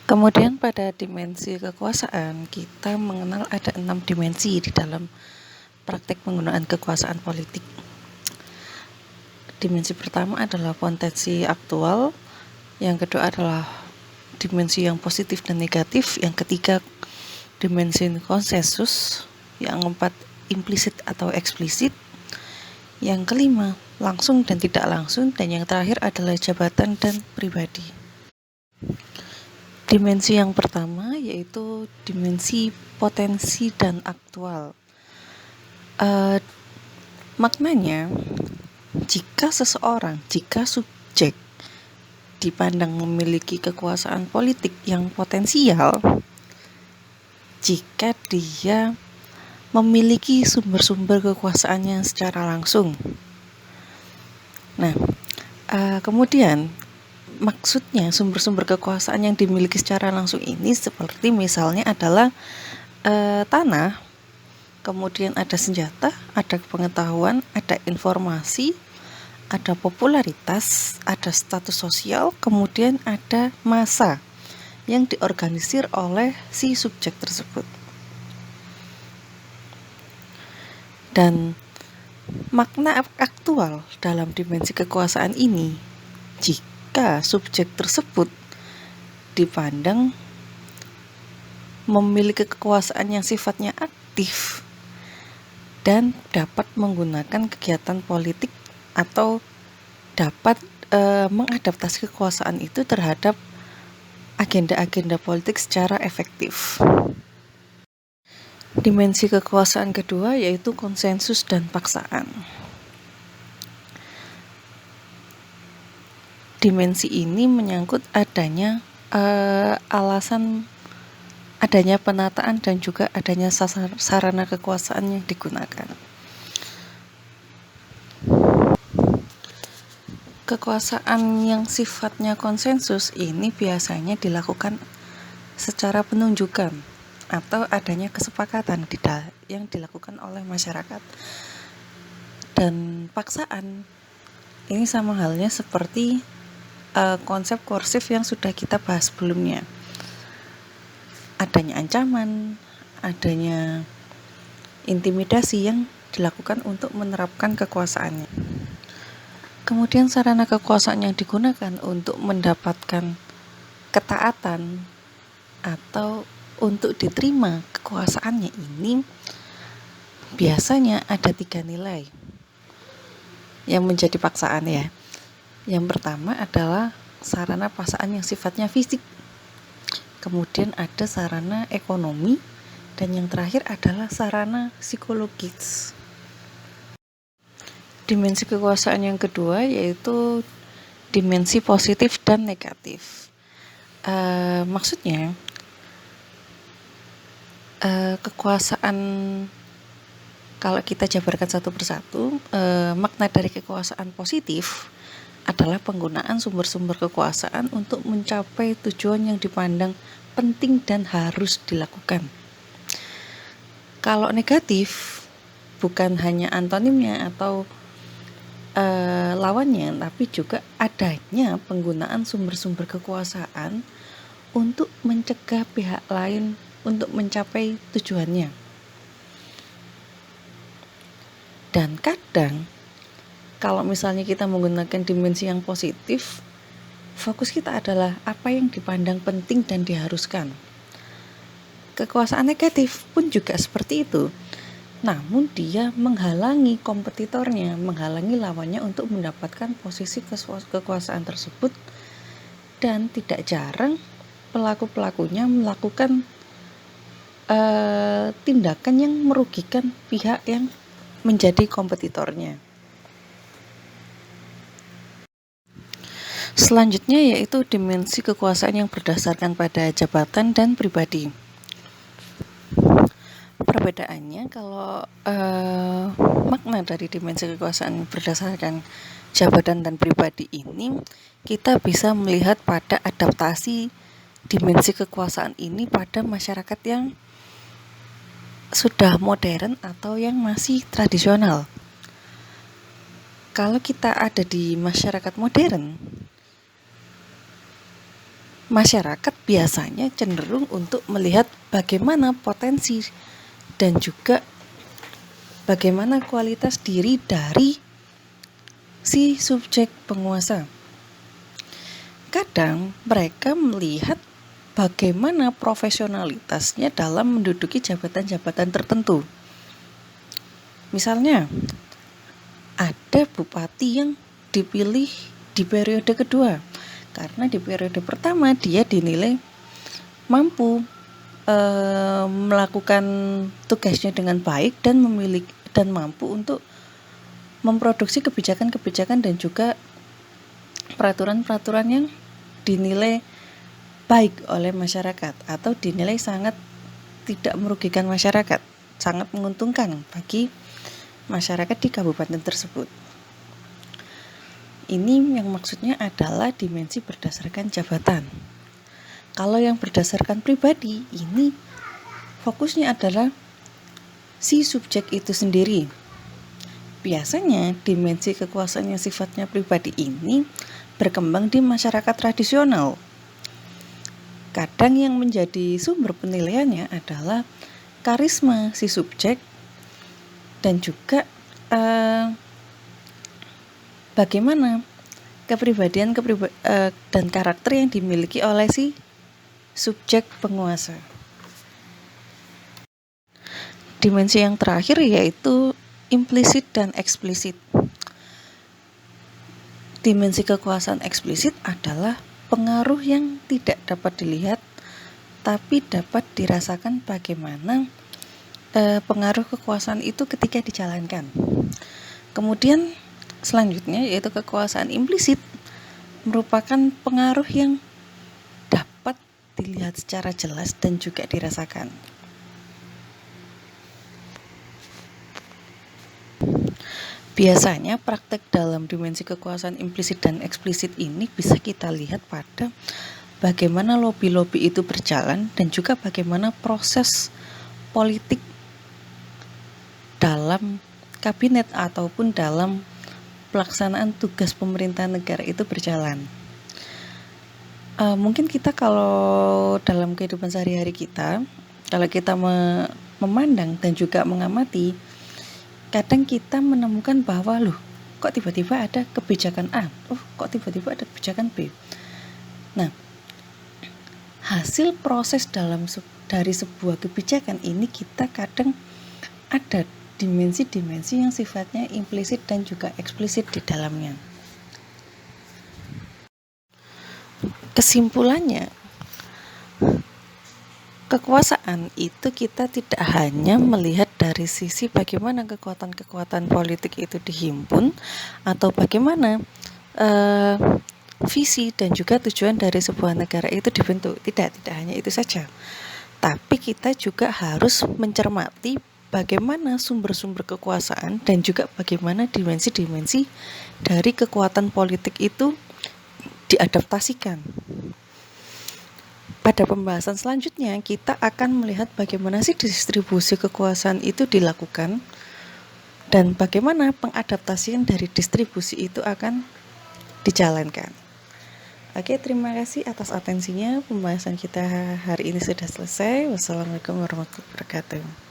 Kemudian pada dimensi kekuasaan, kita mengenal ada 6 dimensi di dalam praktik penggunaan kekuasaan politik. Dimensi pertama adalah potensi aktual, yang kedua adalah dimensi yang positif dan negatif, yang ketiga dimensi konsensus, yang keempat implisit atau eksplisit, yang kelima langsung dan tidak langsung, dan yang terakhir adalah jabatan dan pribadi. Dimensi yang pertama yaitu dimensi potensi dan aktual. Maknanya, jika subjek dipandang memiliki kekuasaan politik yang potensial, jika dia memiliki sumber-sumber kekuasaannya secara langsung. Nah, kemudian maksudnya sumber-sumber kekuasaan yang dimiliki secara langsung ini seperti misalnya adalah tanah, kemudian ada senjata, ada pengetahuan, ada informasi, ada popularitas, ada status sosial, kemudian ada massa yang diorganisir oleh si subjek tersebut. Dan makna aktual dalam dimensi kekuasaan ini, jika subjek tersebut dipandang memiliki kekuasaan yang sifatnya aktif dan dapat menggunakan kegiatan politik atau dapat mengadaptasi kekuasaan itu terhadap agenda-agenda politik secara efektif. Dimensi kekuasaan kedua yaitu konsensus dan paksaan. Dimensi ini menyangkut adanya alasan adanya penataan dan juga adanya sarana kekuasaan yang digunakan. Kekuasaan yang sifatnya konsensus ini biasanya dilakukan secara penunjukan atau adanya kesepakatan yang dilakukan oleh masyarakat. Dan paksaan ini sama halnya seperti konsep koersif yang sudah kita bahas sebelumnya. Adanya ancaman, adanya intimidasi yang dilakukan untuk menerapkan kekuasaannya. Kemudian sarana kekuasaan yang digunakan untuk mendapatkan ketaatan atau untuk diterima kekuasaannya ini biasanya ada 3 nilai yang menjadi paksaan ya. Yang pertama adalah sarana paksaan yang sifatnya fisik, kemudian ada sarana ekonomi, dan yang terakhir adalah sarana psikologis. Dimensi kekuasaan yang kedua yaitu dimensi positif dan negatif. Maksudnya kekuasaan, kalau kita jabarkan satu persatu, makna dari kekuasaan positif adalah penggunaan sumber-sumber kekuasaan untuk mencapai tujuan yang dipandang penting dan harus dilakukan. Kalau negatif, bukan hanya antonimnya atau lawannya, tapi juga adanya penggunaan sumber-sumber kekuasaan untuk mencegah pihak lain untuk mencapai tujuannya. Dan kadang kalau misalnya kita menggunakan dimensi yang positif, fokus kita adalah apa yang dipandang penting dan diharuskan. Kekuasaan negatif pun juga seperti itu. Namun dia menghalangi kompetitornya, menghalangi lawannya untuk mendapatkan posisi kekuasaan tersebut, dan tidak jarang pelaku-pelakunya melakukan tindakan yang merugikan pihak yang menjadi kompetitornya. Selanjutnya yaitu dimensi kekuasaan yang berdasarkan pada jabatan dan pribadi. Perbedaannya, kalau makna dari dimensi kekuasaan berdasarkan jabatan dan pribadi ini, kita bisa melihat pada adaptasi dimensi kekuasaan ini pada masyarakat yang sudah modern atau yang masih tradisional. Kalau kita ada di masyarakat modern, masyarakat biasanya cenderung untuk melihat bagaimana potensi dan juga bagaimana kualitas diri dari si subjek penguasa. Kadang mereka melihat bagaimana profesionalitasnya dalam menduduki jabatan-jabatan tertentu. Misalnya, ada bupati yang dipilih di periode kedua, karena di periode pertama dia dinilai mampu melakukan tugasnya dengan baik dan mampu untuk memproduksi kebijakan-kebijakan dan juga peraturan-peraturan yang dinilai baik oleh masyarakat atau dinilai sangat tidak merugikan masyarakat, sangat menguntungkan bagi masyarakat di kabupaten tersebut. Ini yang maksudnya adalah dimensi berdasarkan jabatan. Kalau yang berdasarkan pribadi, ini fokusnya adalah si subjek itu sendiri. Biasanya dimensi kekuasaan yang sifatnya pribadi ini berkembang di masyarakat tradisional. Kadang yang menjadi sumber penilaiannya adalah karisma si subjek dan juga bagaimana kepribadian dan karakter yang dimiliki oleh si subjek penguasa. Dimensi yang terakhir yaitu implisit dan eksplisit. Dimensi kekuasaan eksplisit adalah pengaruh yang tidak dapat dilihat tapi dapat dirasakan bagaimana pengaruh kekuasaan itu ketika dijalankan. Kemudian selanjutnya yaitu kekuasaan implisit merupakan pengaruh yang dapat dilihat secara jelas dan juga dirasakan. Biasanya praktek dalam dimensi kekuasaan implisit dan eksplisit ini bisa kita lihat pada bagaimana lobi-lobi itu berjalan dan juga bagaimana proses politik dalam kabinet ataupun dalam pelaksanaan tugas pemerintahan negara itu berjalan. Mungkin kita kalau dalam kehidupan sehari-hari kita, kalau kita memandang dan juga mengamati, kadang kita menemukan bahwa kok tiba-tiba ada kebijakan A, kok tiba-tiba ada kebijakan B. Nah, hasil proses dari sebuah kebijakan ini kita kadang ada dimensi-dimensi yang sifatnya implisit dan juga eksplisit di dalamnya. Kesimpulannya, kekuasaan itu kita tidak hanya melihat dari sisi bagaimana kekuatan-kekuatan politik itu dihimpun atau bagaimana visi dan juga tujuan dari sebuah negara itu dibentuk. Tidak hanya itu saja. Tapi kita juga harus mencermati bagaimana sumber-sumber kekuasaan dan juga bagaimana dimensi-dimensi dari kekuatan politik itu diadaptasikan. Pada pembahasan selanjutnya, kita akan melihat bagaimana sih distribusi kekuasaan itu dilakukan dan bagaimana pengadaptasian dari distribusi itu akan dijalankan. Oke, terima kasih atas atensinya. Pembahasan kita hari ini sudah selesai. Wassalamualaikum warahmatullahi wabarakatuh.